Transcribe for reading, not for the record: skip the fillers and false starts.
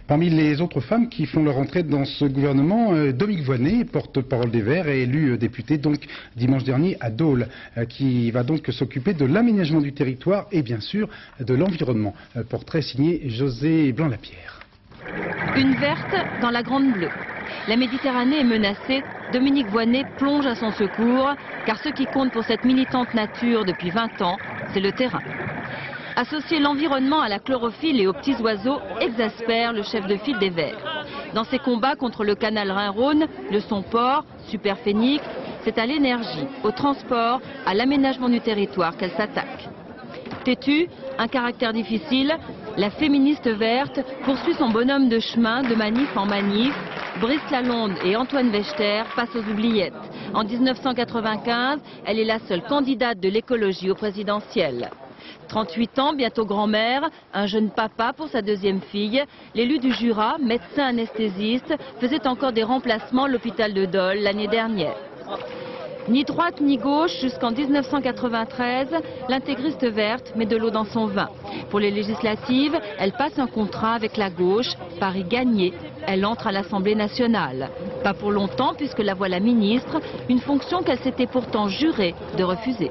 Parmi les autres femmes qui font leur entrée dans ce gouvernement, Dominique Voynet, porte-parole des Verts et élue députée donc dimanche dernier à Dole, qui va donc s'occuper de l'aménagement du territoire et bien sûr de l'environnement. Portrait signé José Blanc-Lapierre. Une verte dans la grande bleue. La Méditerranée est menacée, Dominique Voynet plonge à son secours, car ce qui compte pour cette militante nature depuis 20 ans, c'est le terrain. Associer l'environnement à la chlorophylle et aux petits oiseaux exaspère le chef de file des Verts. Dans ses combats contre le canal Rhin-Rhône, le son-port, Superphénix, c'est à l'énergie, au transport, à l'aménagement du territoire qu'elle s'attaque. Têtue, un caractère difficile, la féministe verte poursuit son bonhomme de chemin de manif en manif. Brice Lalonde et Antoine Wechter passent aux oubliettes. En 1995, elle est la seule candidate de l'écologie au présidentiel. 38 ans, bientôt grand-mère, un jeune papa pour sa deuxième fille. L'élu du Jura, médecin anesthésiste, faisait encore des remplacements à l'hôpital de Dole l'année dernière. Ni droite ni gauche, jusqu'en 1993, l'intégriste verte met de l'eau dans son vin. Pour les législatives, elle passe un contrat avec la gauche. Paris gagné, elle entre à l'Assemblée nationale. Pas pour longtemps puisque la voilà ministre, une fonction qu'elle s'était pourtant jurée de refuser.